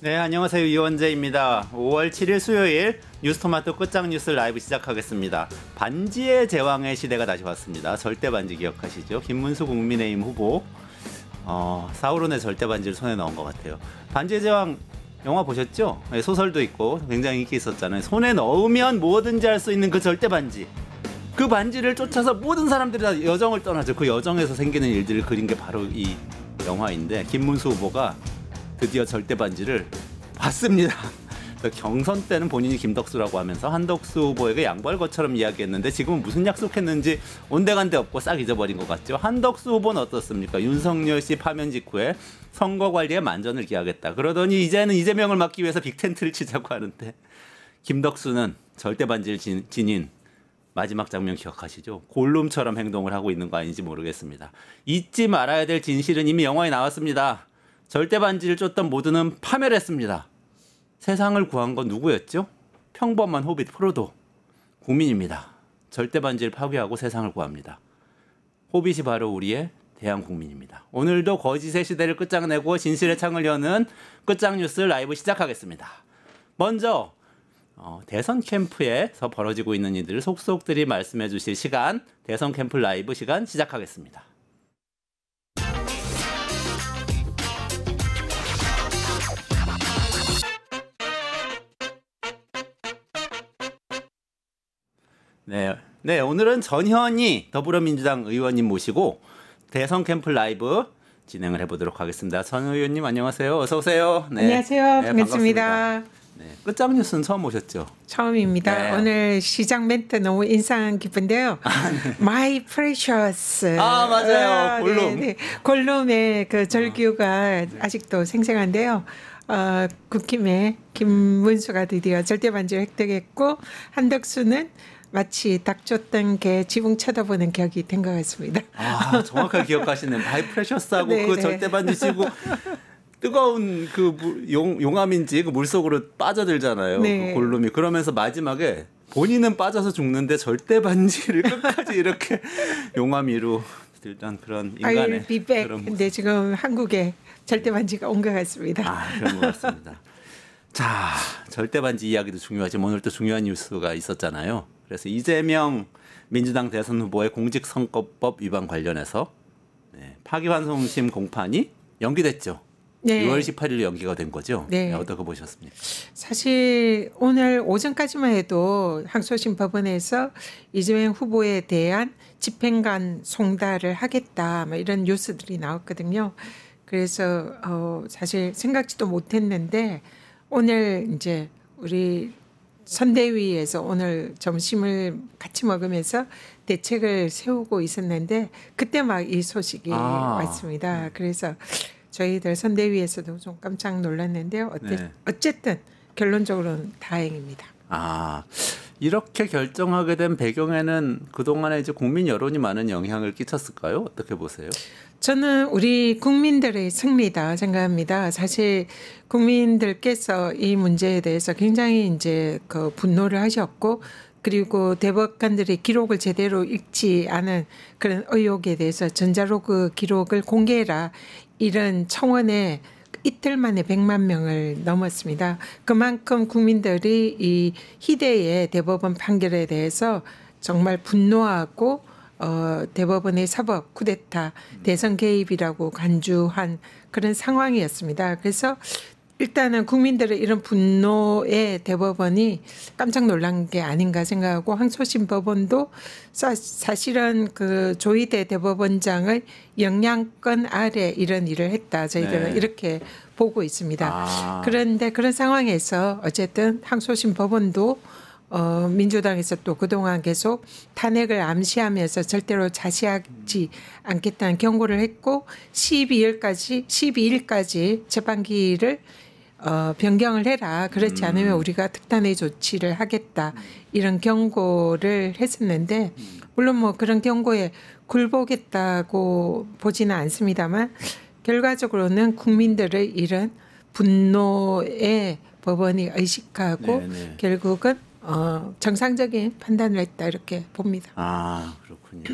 네, 안녕하세요. 이원재입니다. 5월 7일 수요일 뉴스토마토 끝장 뉴스 라이브 시작하겠습니다. 반지의 제왕의 시대가 다시 왔습니다. 절대반지 기억하시죠? 김문수 국민의힘 후보 사우론의 절대반지를 손에 넣은 것 같아요. 반지의 제왕 영화 보셨죠? 네, 소설도 있고 굉장히 인기 있었잖아요. 손에 넣으면 뭐든지 할 수 있는 그 절대반지. 그 반지를 쫓아서 모든 사람들이 다 여정을 떠나죠. 그 여정에서 생기는 일들을 그린 게 바로 이 영화인데 김문수 후보가 드디어 절대반지를 받습니다. 경선 때는 본인이 김덕수라고 하면서 한덕수 후보에게 양보할 것처럼 이야기했는데 지금은 무슨 약속했는지 온데간데 없고 싹 잊어버린 것 같죠. 한덕수 후보는 어떻습니까? 윤석열 씨 파면 직후에 선거 관리에 만전을 기하겠다. 그러더니 이제는 이재명을 막기 위해서 빅텐트를 치자고 하는데 김덕수는 절대반지를 지닌 마지막 장면 기억하시죠? 골룸처럼 행동을 하고 있는 거 아닌지 모르겠습니다. 잊지 말아야 될 진실은 이미 영화에 나왔습니다. 절대반지를 쫓던 모두는 파멸했습니다. 세상을 구한 건 누구였죠? 평범한 호빗 프로도. 국민입니다. 절대반지를 파괴하고 세상을 구합니다. 호빗이 바로 우리의 대한국민입니다. 오늘도 거짓의 시대를 끝장내고 진실의 창을 여는 끝장뉴스 라이브 시작하겠습니다. 먼저 대선 캠프에서 벌어지고 있는 일들을 속속들이 말씀해 주실 시간, 대선 캠프 라이브 시간 시작하겠습니다. 네, 오늘은 전현희 더불어민주당 의원님 모시고 대선 캠프 라이브 진행을 해보도록 하겠습니다. 전 의원님 안녕하세요. 어서 오세요. 네. 안녕하세요. 반갑습니다. 네, 끝장 뉴스는 처음 오셨죠? 처음입니다. 네. 오늘 시작 멘트 너무 인상 깊은데요. 네. My precious. 맞아요. 골룸. 네. 골룸의 그 절규가 아직도 생생한데요. 국힘의 김문수가 드디어 절대반지를 획득했고 한덕수는 마치 닭 쫓던 개 지붕 쳐다보는 격이 된 것 같습니다. 정확하게 기억하시네요. 마이 프레셔스하고 네, 그 네. 절대반지 치고 뜨거운 그 용암인지 그 물속으로 빠져들잖아요. 네. 그 골룸이. 그러면서 마지막에 본인은 빠져서 죽는데 절대반지를 끝까지 이렇게 용암 위로 들던 그런 인간의 그런 근데 지금 한국에 절대반지가 온 것 같습니다. 그런 것 같습니다. 자, 절대반지 이야기도 중요하지만 오늘 또 중요한 뉴스가 있었잖아요. 그래서 이재명 민주당 대선 후보의 공직선거법 위반 관련해서 파기환송심 공판이 연기됐죠. 네. 6월 18일 연기가 된 거죠. 네. 어떻게 보셨습니까? 사실 오늘 오전까지만 해도 항소심 법원에서 이재명 후보에 대한 집행관 송달을 하겠다 이런 뉴스들이 나왔거든요. 그래서 사실 생각지도 못했는데 오늘 이제 우리 선대위에서 오늘 점심을 같이 먹으면서 대책을 세우고 있었는데 그때 막 이 소식이 왔습니다. 그래서 저희들 선대위에서도 좀 깜짝 놀랐는데요. 어쨌든 결론적으로는 다행입니다. 이렇게 결정하게 된 배경에는 그동안에 이제 국민 여론이 많은 영향을 끼쳤을까요? 어떻게 보세요? 저는 우리 국민들의 승리다 생각합니다. 사실 국민들께서 이 문제에 대해서 굉장히 이제 그 분노를 하셨고 그리고 대법관들의 기록을 제대로 읽지 않은 그런 의혹에 대해서 전자로그 기록을 공개해라 이런 청원에 이틀 만에 100만 명을 넘었습니다. 그만큼 국민들이 이 희대의 대법원 판결에 대해서 정말 분노하고 대법원의 사법 쿠데타 대선 개입이라고 간주한 그런 상황이었습니다. 그래서 일단은 국민들의 이런 분노에 대법원이 깜짝 놀란 게 아닌가 생각하고 항소심 법원도 사실은 그 조희대 대법원장의 영향권 아래 이런 일을 했다. 저희들은 이렇게 보고 있습니다. 그런데 그런 상황에서 어쨌든 항소심 법원도 민주당에서 또 그동안 계속 탄핵을 암시하면서 절대로 자시하지 않겠다는 경고를 했고 12일까지 재판기를 변경을 해라. 그렇지 않으면 우리가 특단의 조치를 하겠다. 이런 경고를 했었는데 물론 뭐 그런 경고에 굴복했다고 보지는 않습니다만 결과적으로는 국민들의 이런 분노에 법원이 의식하고 결국은 정상적인 판단을 했다 이렇게 봅니다. 그렇군요.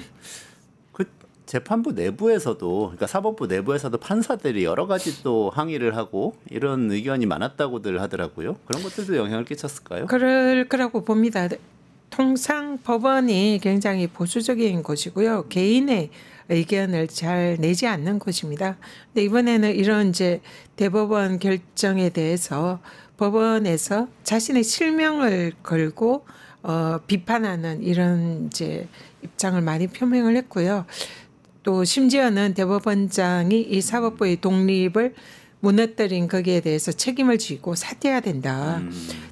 재판부 내부에서도, 그러니까 사법부 내부에서도 판사들이 여러 가지 또 항의를 하고 이런 의견이 많았다고들 하더라고요. 그런 것들도 영향을 끼쳤을까요? 그럴 거라고 봅니다. 통상 법원이 굉장히 보수적인 곳이고요. 개인의 의견을 잘 내지 않는 곳입니다. 근데 이번에는 이런 이제 대법원 결정에 대해서 법원에서 자신의 실명을 걸고 비판하는 이런 이제 입장을 많이 표명을 했고요. 또 심지어는 대법원장이 이 사법부의 독립을 무너뜨린 거기에 대해서 책임을 지고 사퇴해야 된다.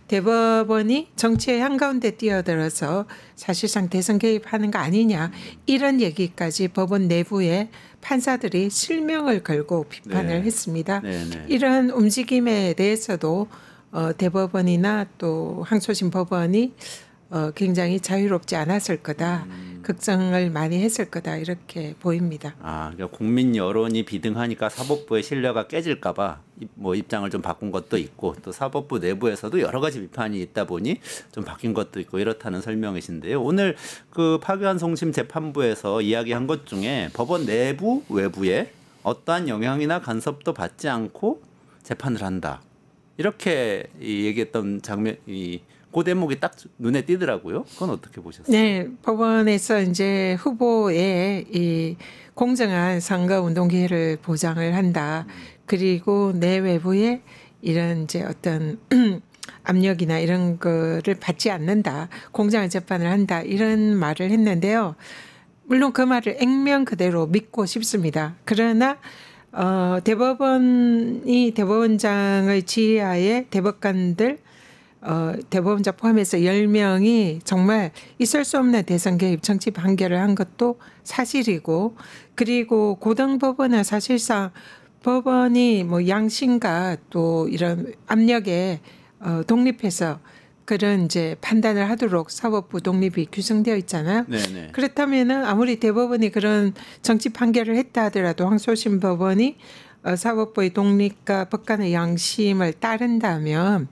대법원이 정치의 한가운데 뛰어들어서 사실상 대선 개입하는 거 아니냐. 이런 얘기까지 법원 내부에 판사들이 실명을 걸고 비판을 했습니다. 이런 움직임에 대해서도 대법원이나 또 항소심 법원이 굉장히 자유롭지 않았을 거다. 걱정을 많이 했을 거다. 이렇게 보입니다. 그러니까 국민 여론이 비등하니까 사법부의 신뢰가 깨질까봐 뭐 입장을 좀 바꾼 것도 있고 또 사법부 내부에서도 여러 가지 비판이 있다 보니 좀 바뀐 것도 있고 이렇다는 설명이신데요. 오늘 그 파기환송심 재판부에서 이야기한 것 중에 법원 내부 외부에 어떠한 영향이나 간섭도 받지 않고 재판을 한다. 이렇게 얘기했던 장면이 그 대목이 딱 눈에 띄더라고요. 그건 어떻게 보셨어요? 네, 법원에서 이제 후보의 이 공정한 선거 운동 기회를 보장을 한다. 그리고 내외부에 이런 이제 어떤 압력이나 이런 거를 받지 않는다. 공정한 재판을 한다. 이런 말을 했는데요. 물론 그 말을 액면 그대로 믿고 싶습니다. 그러나 대법원이 대법원장의 지휘하에 대법관들 대법원장 포함해서 10명이 정말 있을 수 없는 대선 개입 정치 판결을 한 것도 사실이고 그리고 고등법원은 사실상 법원이 뭐 양심과 또 이런 압력에 독립해서 그런 이제 판단을 하도록 사법부 독립이 규정되어 있잖아요. 네네. 그렇다면은 아무리 대법원이 그런 정치 판결을 했다 하더라도 항소심 법원이 사법부의 독립과 법관의 양심을 따른다면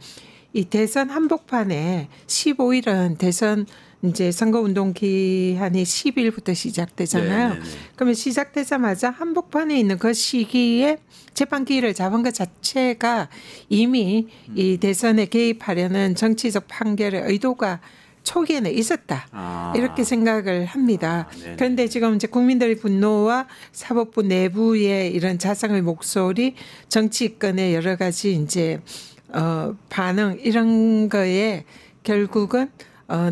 이 대선 한복판에 15일은 대선 이제 선거운동 기한이 10일부터 시작되잖아요. 네네네. 그러면 시작되자마자 한복판에 있는 그 시기에 재판 기일을 잡은 것 자체가 이미 이 대선에 개입하려는 정치적 판결의 의도가 초기에는 있었다. 이렇게 생각을 합니다. 그런데 지금 이제 국민들의 분노와 사법부 내부의 이런 자성의 목소리, 정치권의 여러 가지 이제 반응 이런 거에 결국은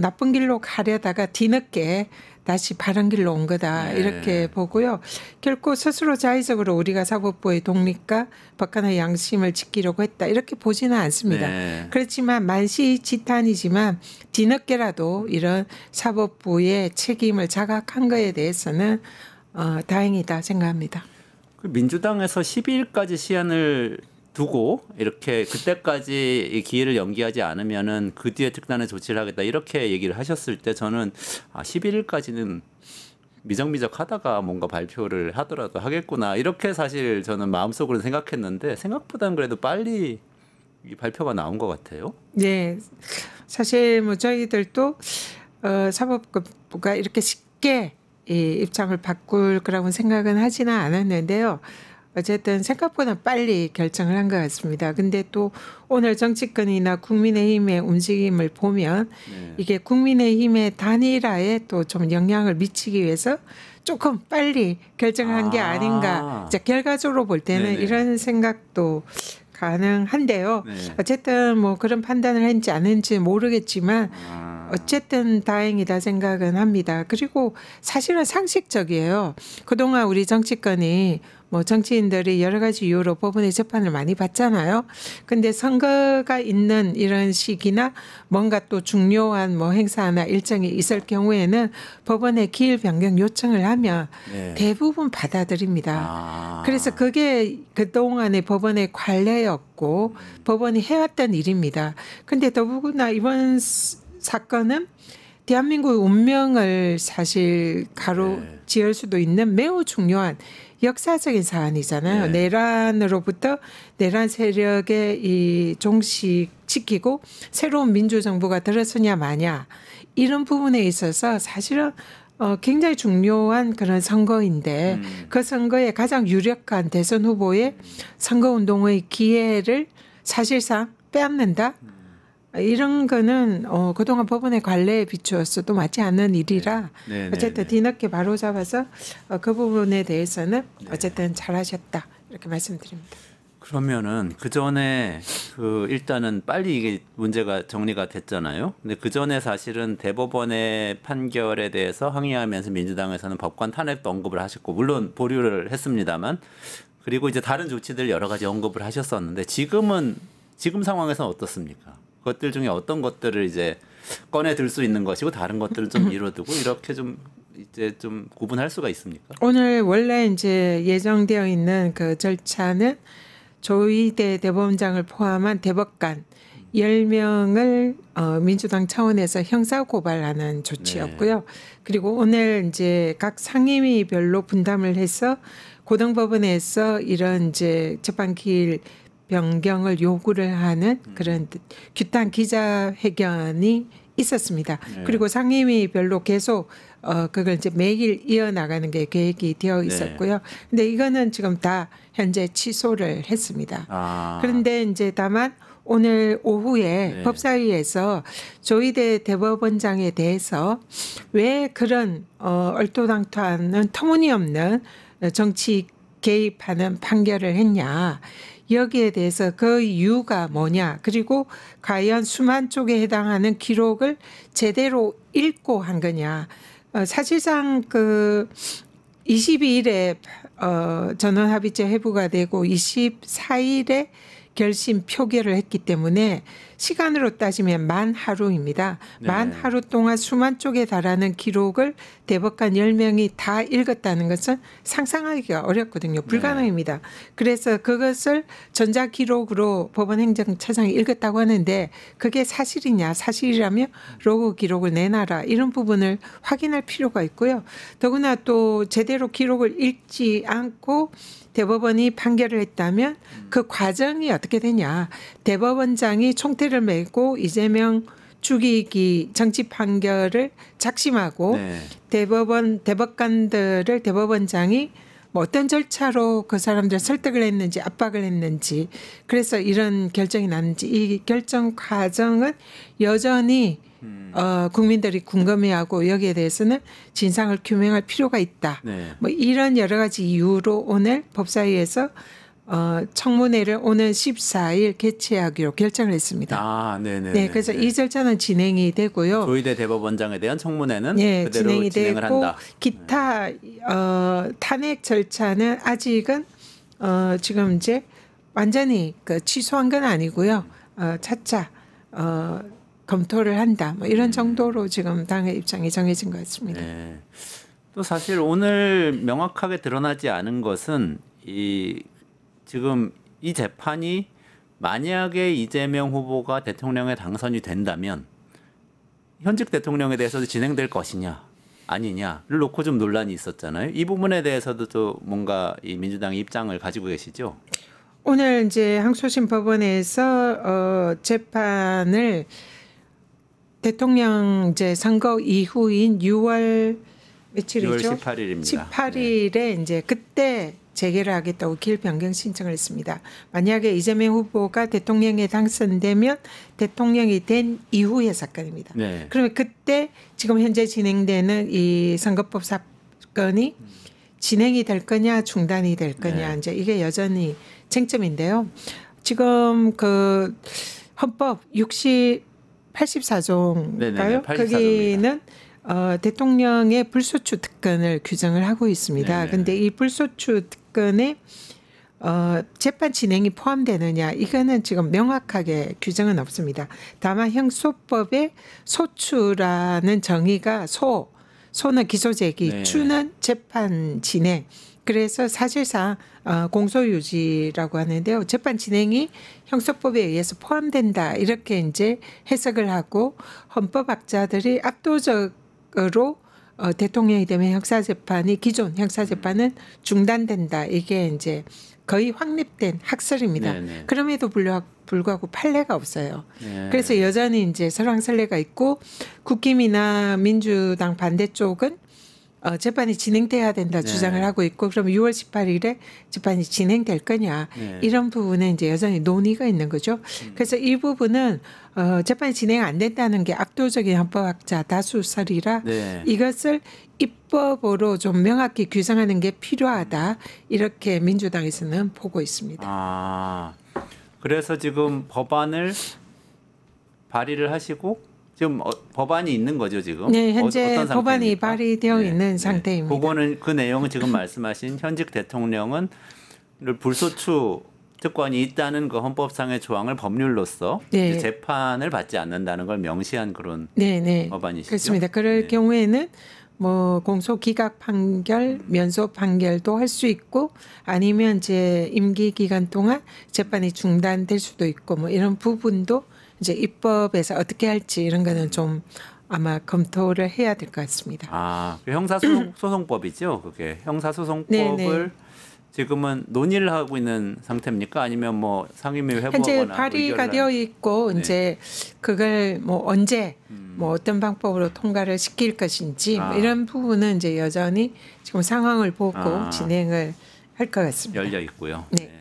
나쁜 길로 가려다가 뒤늦게 다시 바른 길로 온 거다. 이렇게 보고요. 결코 스스로 자의적으로 우리가 사법부의 독립과 법관의 양심을 지키려고 했다. 이렇게 보지는 않습니다. 그렇지만 만시지탄이지만 뒤늦게라도 이런 사법부의 책임을 자각한 거에 대해서는 다행이다 생각합니다. 민주당에서 12일까지 시한을 두고 이렇게 그때까지 이 기회를 연기하지 않으면은 그 뒤에 특단의 조치를 하겠다 이렇게 얘기를 하셨을 때 저는 11일까지는 미적미적하다가 뭔가 발표를 하더라도 하겠구나 이렇게 사실 저는 마음속으로 생각했는데 생각보다는 그래도 빨리 이 발표가 나온 것 같아요. 네, 사실 뭐 저희들도 사법부가 이렇게 쉽게 이 입장을 바꿀 거라고 생각은 하지는 않았는데요. 어쨌든 생각보다 빨리 결정을 한 것 같습니다. 근데 또 오늘 정치권이나 국민의힘의 움직임을 보면 이게 국민의힘의 단일화에 또 좀 영향을 미치기 위해서 조금 빨리 결정을 한 게 아닌가. 이제 결과적으로 볼 때는 이런 생각도 가능한데요. 어쨌든 뭐 그런 판단을 했는지 안 했는지 모르겠지만 어쨌든 다행이다 생각은 합니다. 그리고 사실은 상식적이에요. 그동안 우리 정치권이 뭐 정치인들이 여러 가지 이유로 법원의 재판을 많이 받잖아요. 근데 선거가 있는 이런 시기나 뭔가 또 중요한 뭐 행사나 일정이 있을 경우에는 법원에 기일 변경 요청을 하면 대부분 받아들입니다. 그래서 그게 그동안의 법원의 관례였고 법원이 해왔던 일입니다. 근데 더구나 이번 사건은 대한민국의 운명을 사실 가로지을 수도 있는 매우 중요한 역사적인 사안이잖아요. 내란으로부터 내란 세력의 이 종식시키고 새로운 민주정부가 들어서냐 마냐 이런 부분에 있어서 사실은 굉장히 중요한 그런 선거인데 그 선거에 가장 유력한 대선 후보의 선거운동의 기회를 사실상 빼앗는다. 이런 거는 그동안 법원의 관례에 비추어서도 맞지 않는 일이라 어쨌든 뒤늦게 바로 잡아서 그 부분에 대해서는 어쨌든 잘하셨다 이렇게 말씀드립니다. 그러면은 그 전에 일단은 빨리 이게 문제가 정리가 됐잖아요. 근데 그 전에 사실은 대법원의 판결에 대해서 항의하면서 민주당에서는 법관 탄핵도 언급을 하셨고 물론 보류를 했습니다만 그리고 이제 다른 조치들 여러 가지 언급을 하셨었는데 지금 상황에서는 어떻습니까? 그것들 중에 어떤 것들을 이제 꺼내 들 수 있는 것이고 다른 것들을 좀 미뤄두고 이렇게 좀 이제 좀 구분할 수가 있습니까? 오늘 원래 이제 예정되어 있는 그 절차는 조희대 대법원장을 포함한 대법관 10명을 민주당 차원에서 형사 고발하는 조치였고요. 그리고 오늘 이제 각 상임위별로 분담을 해서 고등법원에서 이런 이제 재판 기일 변경을 요구를 하는 그런 규탄 기자회견이 있었습니다. 그리고 상임위별로 계속 그걸 이제 매일 이어나가는 게 계획이 되어 있었고요. 근데 이거는 지금 다 현재 취소를 했습니다. 그런데 이제 다만 오늘 오후에 법사위에서 조희대 대법원장에 대해서 왜 그런 얼토당토하는 터무니없는 정치 개입하는 판결을 했냐. 여기에 대해서 그 이유가 뭐냐. 그리고 과연 수만 쪽에 해당하는 기록을 제대로 읽고 한 거냐. 사실상 그 22일에 전원합의체 회부가 되고 24일에 결심 표결을 했기 때문에 시간으로 따지면 만 하루입니다. 만 하루 동안 수만 쪽에 달하는 기록을 대법관 10명이 다 읽었다는 것은 상상하기가 어렵거든요. 불가능입니다. 그래서 그것을 전자기록으로 법원행정처장이 읽었다고 하는데 그게 사실이냐. 사실이라면 로그 기록을 내놔라. 이런 부분을 확인할 필요가 있고요. 더구나 또 제대로 기록을 읽지 않고 대법원이 판결을 했다면 그 과정이 어떻게 되냐. 대법원장이 총대를 메고 이재명 죽이기 정치 판결을 작심하고 대법관들을 대법원장이 뭐 어떤 절차로 그 사람들 설득을 했는지 압박을 했는지 그래서 이런 결정이 났는지 이 결정 과정은 여전히 국민들이 궁금해하고 여기에 대해서는 진상을 규명할 필요가 있다. 뭐 이런 여러 가지 이유로 오늘 법사위에서 청문회를 오는 14일 개최하기로 결정을 했습니다. 네, 그래서 이 절차는 진행이 되고요. 조희대 대법원장에 대한 청문회는 그대로 진행이 진행을 되고 한다. 기타 탄핵 절차는 아직은 지금 이제 완전히 취소한 건 아니고요. 차차 검토를 한다. 뭐 이런 정도로 지금 당의 입장이 정해진 것 같습니다. 또 사실 오늘 명확하게 드러나지 않은 것은 지금 이 재판이 만약에 이재명 후보가 대통령에 당선이 된다면 현직 대통령에 대해서도 진행될 것이냐 아니냐를 놓고 좀 논란이 있었잖아요. 이 부분에 대해서도 또 뭔가 이 민주당의 입장을 가지고 계시죠? 오늘 이제 항소심 법원에서 재판을 대통령 이제 선거 이후인 6월 며칠이죠? 6월 18일입니다. 18일에 이제 그때 재개를 하겠다고 길 변경 신청을 했습니다. 만약에 이재명 후보가 대통령에 당선되면 대통령이 된 이후의 사건입니다. 그러면 그때 지금 현재 진행되는 이 선거법 사건이 진행이 될 거냐 중단이 될 거냐 이제 이게 여전히 쟁점인데요. 지금 그 헌법 84조인가요? 거기는 대통령의 불소추 특권을 규정을 하고 있습니다. 그런데 이 불소추 특권에 재판 진행이 포함되느냐 이거는 지금 명확하게 규정은 없습니다. 다만 형소법에 소추라는 정의가 소는 기소 제기, 추는 재판 진행. 그래서 사실상 공소유지라고 하는데요. 재판 진행이 형소법에 의해서 포함된다. 이렇게 이제 해석을 하고 헌법학자들이 압도적으로 대통령이 되면 형사재판이 기존 형사재판은 중단된다. 이게 이제 거의 확립된 학설입니다. 그럼에도 불구하고 판례가 없어요. 그래서 여전히 이제 설왕설래가 있고 국힘이나 민주당 반대쪽은 재판이 진행돼야 된다 네. 주장을 하고 있고 그럼 6월 18일에 재판이 진행될 거냐 네. 이런 부분은 이제 여전히 논의가 있는 거죠. 그래서 이 부분은 재판이 진행 안 된다는 게 압도적인 헌법학자 다수설이라 네. 이것을 입법으로 좀 명확히 규정하는 게 필요하다 이렇게 민주당에서는 보고 있습니다. 아, 그래서 지금 법안을 발의를 하시고 지금 법안이 있는 거죠 지금? 네, 현재 어떤 법안이 상태입니까? 발의되어 네, 있는 네. 상태입니다. 그거는 그 내용은 지금 말씀하신 현직 대통령은 불소추 특권이 있다는 그 헌법상의 조항을 법률로서 네. 이제 재판을 받지 않는다는 걸 명시한 그런 네. 법안이시죠? 그렇습니다. 그럴 네. 경우에는 뭐 공소 기각 판결, 면소 판결도 할 수 있고 아니면 이제 임기 기간 동안 재판이 중단될 수도 있고 뭐 이런 부분도 이제 입법에서 어떻게 할지 이런 거는 좀 아마 검토를 해야 될 것 같습니다. 아, 그 형사소송법이죠. 그게 형사소송법을 네. 지금은 논의를 하고 있는 상태입니까? 아니면 뭐 상임위 회부하거나 현재 발의가 되어 있고 네. 이제 그걸 뭐 언제 뭐 어떤 방법으로 통과를 시킬 것인지 뭐 이런 부분은 이제 여전히 지금 상황을 보고 진행을 할 것 같습니다. 열려 있고요. 네.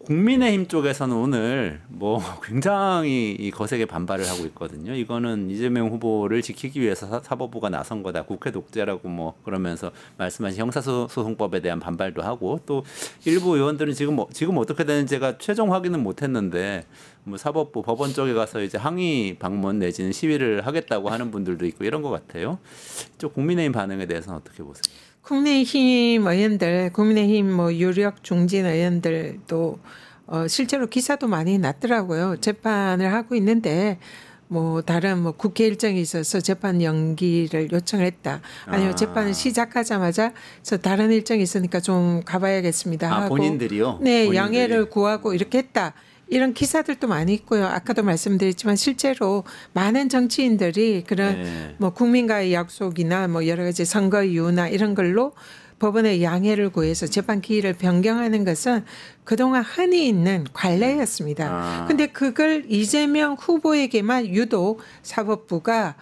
국민의힘 쪽에서는 오늘 뭐 굉장히 이 거세게 반발을 하고 있거든요. 이거는 이재명 후보를 지키기 위해서 사법부가 나선 거다. 국회 독재라고 뭐 그러면서 말씀하신 형사소송법에 대한 반발도 하고 또 일부 의원들은 지금 어떻게 되는지 제가 최종 확인은 못했는데 뭐 사법부 법원 쪽에 가서 이제 항의 방문 내지는 시위를 하겠다고 하는 분들도 있고 이런 것 같아요. 쪽 국민의힘 반응에 대해서는 어떻게 보세요? 국민의힘 의원들, 국민의힘 뭐 유력 중진 의원들도 실제로 기사도 많이 났더라고요. 재판을 하고 있는데 뭐 다른 뭐 국회 일정이 있어서 재판 연기를 요청을 했다. 아니면 재판을 시작하자마자 저 다른 일정이 있으니까 좀 가봐야겠습니다 하고 본인들이요? 네, 본인들이. 양해를 구하고 이렇게 했다. 이런 기사들도 많이 있고요. 아까도 말씀드렸지만 실제로 많은 정치인들이 그런 네. 뭐 국민과의 약속이나 뭐 여러 가지 선거 이유나 이런 걸로 법원의 양해를 구해서 재판 기일을 변경하는 것은 그동안 흔히 있는 관례였습니다. 근데 그걸 이재명 후보에게만 유독 사법부가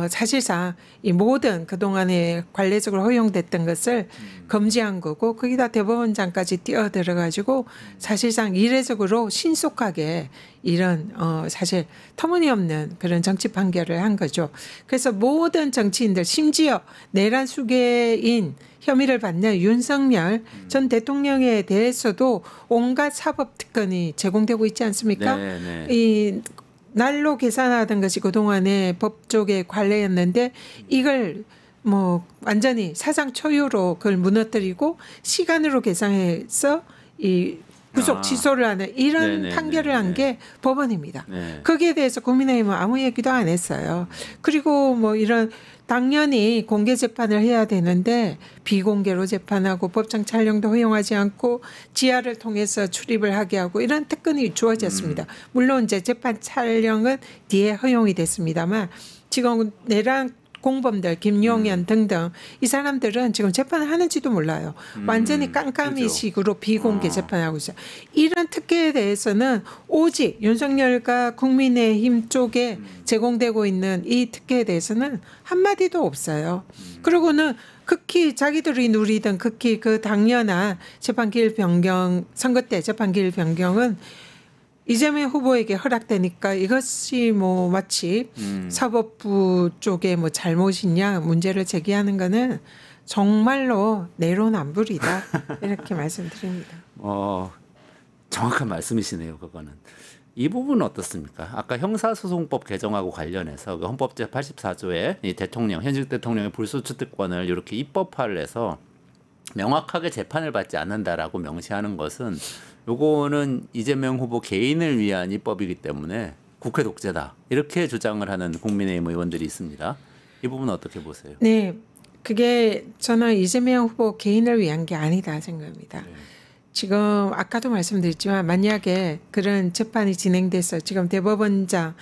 사실상 이 모든 그동안에 관례적으로 허용됐던 것을 금지한 거고 거기다 대법원장까지 뛰어들어가지고 사실상 이례적으로 신속하게 이런 사실 터무니없는 그런 정치 판결을 한 거죠. 그래서 모든 정치인들 심지어 내란 수괴인 혐의를 받는 윤석열 전 대통령에 대해서도 온갖 사법 특권이 제공되고 있지 않습니까? 네. 이 날로 계산하던 것이 그동안의 법조계 관례였는데 이걸 뭐 완전히 사상 초유로 그걸 무너뜨리고 시간으로 계산해서 이 구속 취소를 하는 이런 판결을 한 게 법원입니다. 네. 거기에 대해서 국민의힘은 아무 얘기도 안 했어요. 그리고 뭐 이런 당연히 공개 재판을 해야 되는데 비공개로 재판하고 법정 촬영도 허용하지 않고 지하를 통해서 출입을 하게 하고 이런 특권이 주어졌습니다. 물론 이제 재판 촬영은 뒤에 허용이 됐습니다만 지금 내란 공범들 김용현 등등 이 사람들은 지금 재판을 하는지도 몰라요. 완전히 깜깜이 그렇죠. 식으로 비공개 재판하고 있어요. 이런 특혜에 대해서는 오직 윤석열과 국민의힘 쪽에 제공되고 있는 이 특혜에 대해서는 한마디도 없어요. 그리고는 극히 자기들이 누리던 극히 그 당연한 재판기일 변경 선거 때 재판기일 변경은 이재명 후보에게 허락되니까 이것이 뭐 마치 사법부 쪽에 뭐 잘못이냐 문제를 제기하는 거는 정말로 내로남불이다 이렇게 말씀드립니다. 정확한 말씀이시네요. 그거는. 이 부분은 어떻습니까? 아까 형사소송법 개정하고 관련해서 그 헌법 제84조에 이 대통령 현직 대통령의 불소추 특권을 이렇게 입법화를 해서 명확하게 재판을 받지 않는다라고 명시하는 것은 요거는 이재명 후보 개인을 위한 입법이기 때문에 국회 독재다 이렇게 주장을 하는 국민의힘 의원들이 있습니다. 이 부분은 어떻게 보세요? 네, 그게 저는 이재명 후보 개인을 위한 게 아니다 생각합니다. 지금 아까도 말씀드렸지만 만약에 그런 재판이 진행돼서 지금 대법원장의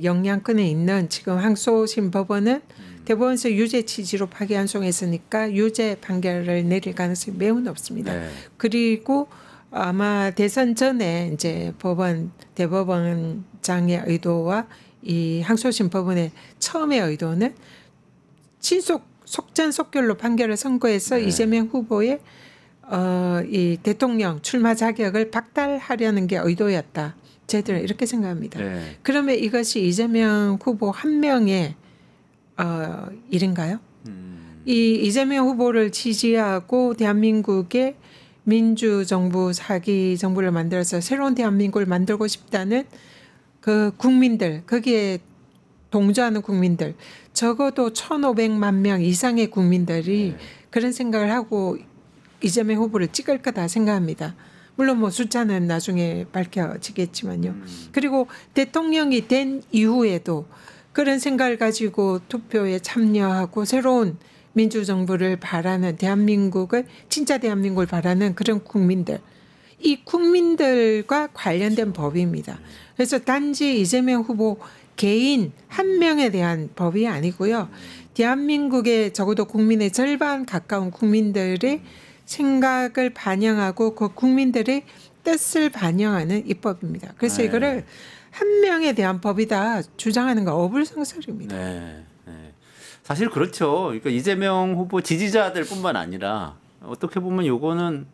영향권에 있는 지금 항소심 법원은 대법원에서 유죄 취지로 파기환송했으니까 유죄 판결을 내릴 가능성이 매우 높습니다. 네. 그리고 아마 대선 전에 이제 대법원장의 의도와 이 항소심 법원의 처음의 의도는 신속 속전속결로 판결을 선고해서 네. 이재명 후보의 이 대통령 출마 자격을 박탈하려는 게 의도였다. 저희들은 이렇게 생각합니다. 네. 그러면 이것이 이재명 후보 한 명의 일인가요? 이 이재명 후보를 지지하고 대한민국의 민주정부 사기 정부를 만들어서 새로운 대한민국을 만들고 싶다는 그 국민들, 거기에 동조하는 국민들, 적어도 1,500만 명 이상의 국민들이 그런 생각을 하고 이재명 후보를 찍을 거다 생각합니다. 물론 뭐 숫자는 나중에 밝혀지겠지만요. 그리고 대통령이 된 이후에도 그런 생각을 가지고 투표에 참여하고 새로운 민주정부를 바라는 대한민국을 진짜 대한민국을 바라는 그런 국민들, 이 국민들과 관련된 법입니다. 그래서 단지 이재명 후보 개인 한 명에 대한 법이 아니고요. 대한민국의 적어도 국민의 절반 가까운 국민들의 생각을 반영하고 그 국민들의 뜻을 반영하는 입법입니다. 그래서 이거를 한 명에 대한 법이다 주장하는 건 어불성설입니다. 네. 네. 사실 그렇죠. 그러니까 이재명 후보 지지자들뿐만 아니라 어떻게 보면 요거는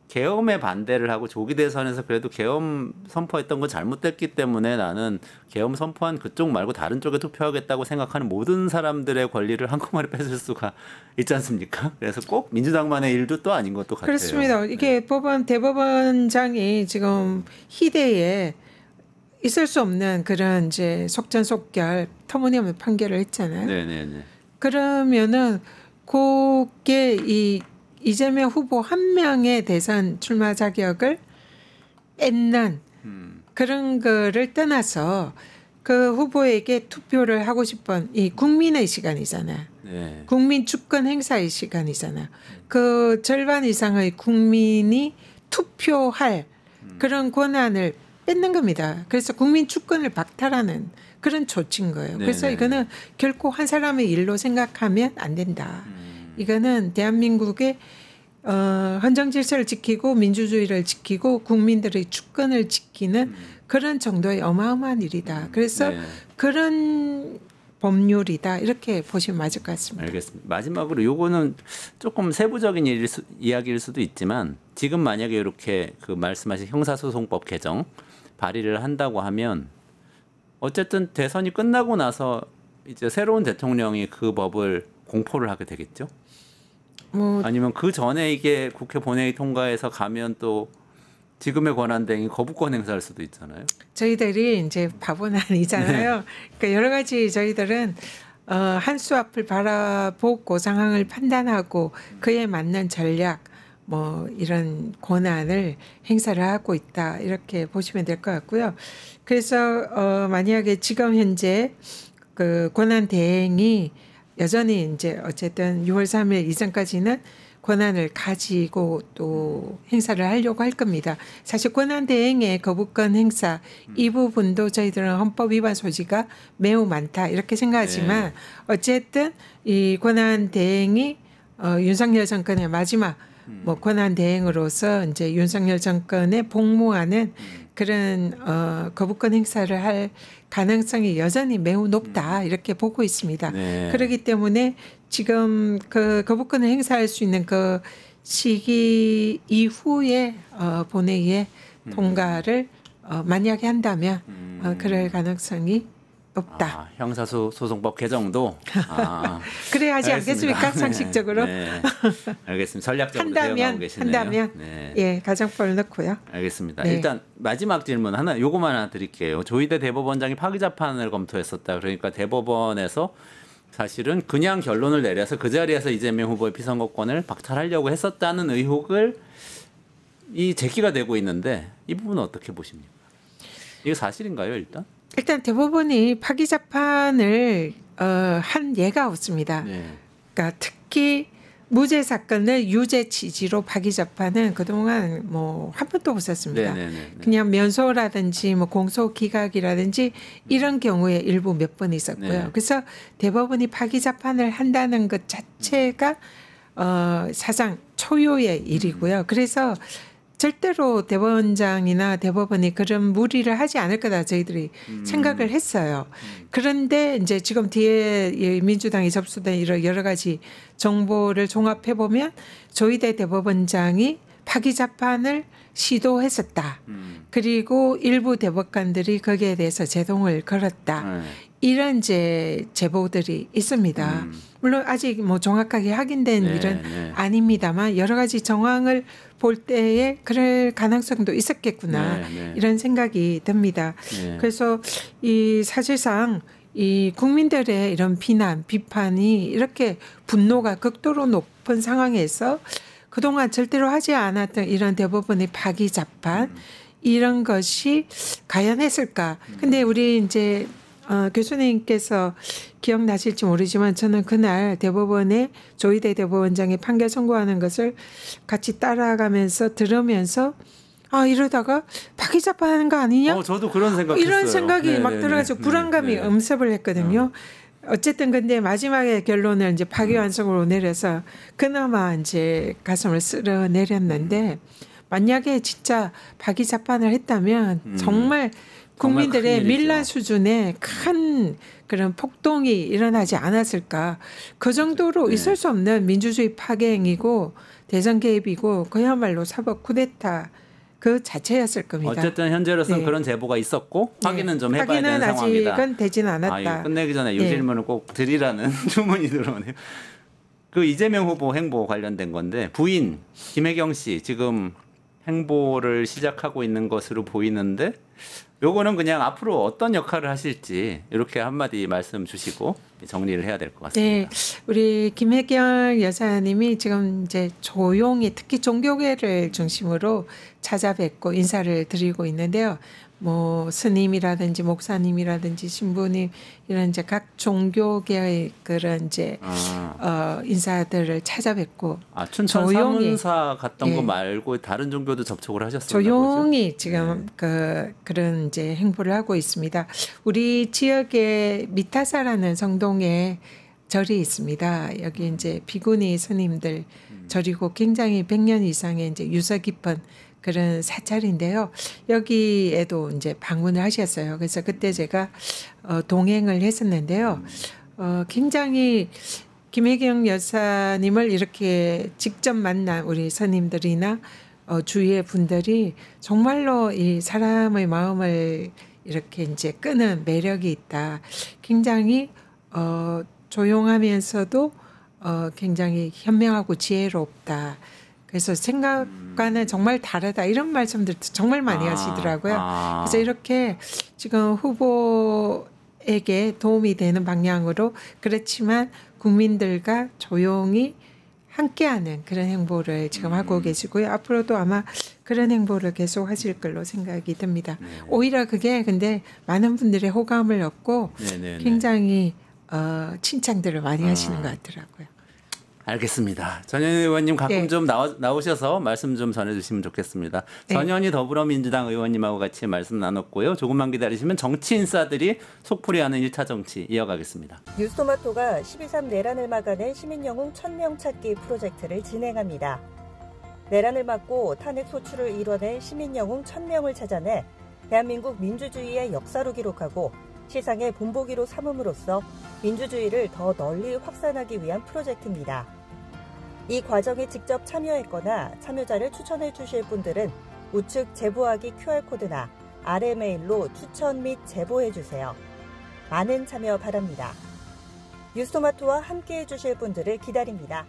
계엄에 반대를 하고 조기 대선에서 그래도 계엄 선포했던 건 잘못됐기 때문에 나는 계엄 선포한 그쪽 말고 다른 쪽에 투표하겠다고 생각하는 모든 사람들의 권리를 한꺼번에 뺏을 수가 있지 않습니까? 그래서 꼭 민주당만의 일도 또 아닌 것도 같아요. 그렇습니다. 이게 대법원장이 지금 희대에 있을 수 없는 그런 이제 속전속결 터무니없는 판결을 했잖아요. 네네네. 그러면은 그게 이 이재명 후보 한 명의 대선 출마 자격을 뺏는 그런 거를 떠나서 그 후보에게 투표를 하고 싶은 이 국민의 시간이잖아요. 네. 국민 주권 행사의 시간이잖아요. 그 절반 이상의 국민이 투표할 그런 권한을 뺏는 겁니다. 그래서 국민 주권을 박탈하는 그런 조치인 거예요. 그래서 네네. 이거는 결코 한 사람의 일로 생각하면 안 된다. 이거는 대한민국의 헌정 질서를 지키고 민주주의를 지키고 국민들의 주권을 지키는 그런 정도의 어마어마한 일이다. 그래서 네. 그런 법률이다. 이렇게 보시면 맞을 것 같습니다. 알겠습니다. 마지막으로 요거는 조금 세부적인 이야기일 수도 있지만 지금 만약에 이렇게 그 말씀하신 형사소송법 개정 발의를 한다고 하면 어쨌든 대선이 끝나고 나서 이제 새로운 대통령이 그 법을 공포를 하게 되겠죠? 뭐 아니면 그 전에 이게 국회 본회의 통과해서 가면 또 지금의 권한대행이 거부권 행사할 수도 있잖아요. 저희들이 이제 바보는 아니잖아요. 그러니까 여러 가지 저희들은 한 수 앞을 바라보고 상황을 판단하고 그에 맞는 전략 뭐 이런 권한을 행사를 하고 있다 이렇게 보시면 될 것 같고요. 그래서 만약에 지금 현재 그 권한 대행이 여전히 이제 어쨌든 6월 3일 이전까지는 권한을 가지고 또 행사를 하려고 할 겁니다. 사실 권한 대행의 거부권 행사 이 부분도 저희들은 헌법 위반 소지가 매우 많다 이렇게 생각하지만 어쨌든 이 권한 대행이 윤석열 정권의 마지막 뭐 권한 대행으로서 이제 윤석열 정권에 복무하는 그런 거부권 행사를 할 가능성이 여전히 매우 높다 이렇게 보고 있습니다. 네. 그렇기 때문에 지금 그 거부권을 행사할 수 있는 그 시기 이후에 본회의에 통과를 만약에 한다면 그럴 가능성이 높다. 아, 형사소송법 개정도 그래야 하지 알겠습니다. 않겠습니까? 상식적으로. 네. 알겠습니다. 전략적으로 대응하고 계시네요. 한다면 네. 예 가정법을 넣고요. 알겠습니다. 네. 일단 마지막 질문 하나 요거만 하나 드릴게요. 조희대 대법원장이 파기 재판을 검토했었다. 그러니까 대법원에서 사실은 그냥 결론을 내려서 그 자리에서 이재명 후보의 피선거권을 박탈하려고 했었다는 의혹을 제기가 되고 있는데 이 부분은 어떻게 보십니까? 이거 사실인가요, 일단? 일단 대법원이 파기 재판을 한 예가 없습니다. 네. 그러니까 특히 무죄 사건을 유죄 취지로 파기 재판은 그동안 뭐 한 번도 없었습니다. 네네네. 그냥 면소라든지 뭐 공소 기각이라든지 이런 경우에 일부 몇 번 있었고요. 네. 그래서 대법원이 파기 재판을 한다는 것 자체가 사상 초유의 일이고요. 그래서 절대로 대법원장이나 대법원이 그런 무리를 하지 않을 거다 저희들이 생각을 했어요. 그런데 이제 지금 뒤에 이 민주당이 접수된 이런 여러 가지 정보를 종합해 보면 조희대 대법원장이 파기 재판을 시도했었다. 그리고 일부 대법관들이 거기에 대해서 제동을 걸었다. 이런 이제 제보들이 있습니다. 물론 아직 뭐 정확하게 확인된 일은 아닙니다만 여러 가지 정황을 볼 때에 그럴 가능성도 있었겠구나 이런 생각이 듭니다. 그래서 이 사실상 이 국민들의 이런 비난, 비판이 이렇게 분노가 극도로 높은 상황에서 그동안 절대로 하지 않았던 이런 대법원의 파기 재판 이런 것이 과연 했을까? 근데 우리 이제 교수님께서 기억나실지 모르지만 저는 그날 대법원의 조희대 대법원장이 판결 선고하는 것을 같이 따라가면서 들으면서 이러다가 파기 재판하는 거 아니냐? 저도 그런 생각했어요. 이런 생각이 막 들어가지고 불안감이 엄습을 했거든요. 어쨌든 근데 마지막에 결론을 이제 파기환송으로 내려서 그나마 이제 가슴을 쓸어 내렸는데 만약에 진짜 파기 재판을 했다면 정말 국민들의 밀란 수준의 큰 그런 폭동이 일어나지 않았을까. 그 정도로 있을 수 없는 민주주의 파괴행위고 대선 개입이고 그야말로 사법 쿠데타 그 자체였을 겁니다. 어쨌든 현재로서는 그런 제보가 있었고 확인은 좀 해봐야 되는 상황이다. 아직은 되지는 않았다. 끝내기 전에 이 질문을 꼭 드리라는 주문이 들어오네요. 그 이재명 후보 행보 관련된 건데 부인 김혜경 씨 지금 행보를 시작하고 있는 것으로 보이는데 요거는 그냥 앞으로 어떤 역할을 하실지 이렇게 한마디 말씀 주시고 정리를 해야 될 것 같습니다. 네, 우리 김혜경 여사님이 지금 이제 조용히 특히 종교계를 중심으로 찾아뵙고 인사를 드리고 있는데요. 뭐 스님이라든지 목사님이라든지 신부님 이런 이제 각 종교계의 그런 이제 인사들을 찾아뵙고 춘천 사문사 갔던 거 말고 다른 종교도 접촉을 하셨었나 조용히 보죠? 지금 그런 이제 행보를 하고 있습니다. 우리 지역에 미타사라는 성동에 절이 있습니다. 여기 이제 비구니 스님들 절이고 굉장히 100년 이상의 이제 유서 깊은 그런 사찰인데요. 여기에도 이제 방문을 하셨어요. 그래서 그때 제가 동행을 했었는데요. 굉장히 김혜경 여사님을 이렇게 직접 만난 우리 스님들이나 주위의 분들이 정말로 이 사람의 마음을 이렇게 이제 끄는 매력이 있다. 굉장히 조용하면서도 굉장히 현명하고 지혜롭다. 그래서 생각과는 정말 다르다. 이런 말씀들 정말 많이 하시더라고요. 그래서 이렇게 지금 후보에게 도움이 되는 방향으로 그렇지만 국민들과 조용히 함께하는 그런 행보를 지금 하고 계시고요. 앞으로도 아마 그런 행보를 계속 하실 걸로 생각이 듭니다. 오히려 그게 근데 많은 분들의 호감을 얻고 굉장히 칭찬들을 많이 하시는 것 같더라고요. 알겠습니다. 전현희 의원님 가끔 좀 나오셔서 말씀 좀 전해주시면 좋겠습니다. 전현희 더불어민주당 의원님하고 같이 말씀 나눴고요. 조금만 기다리시면 정치인사들이 속풀이하는 1차 정치 이어가겠습니다. 뉴스토마토가 12.3 내란을 막아낸 시민영웅 1000명 찾기 프로젝트를 진행합니다. 내란을 막고 탄핵 소추를 이뤄낸 시민영웅 1000명을 찾아내 대한민국 민주주의의 역사로 기록하고 시상의 본보기로 삼음으로써 민주주의를 더 널리 확산하기 위한 프로젝트입니다. 이 과정에 직접 참여했거나 참여자를 추천해 주실 분들은 우측 제보하기 QR코드나 아래 메일로 추천 및 제보해 주세요. 많은 참여 바랍니다. 뉴스토마토와 함께해 주실 분들을 기다립니다.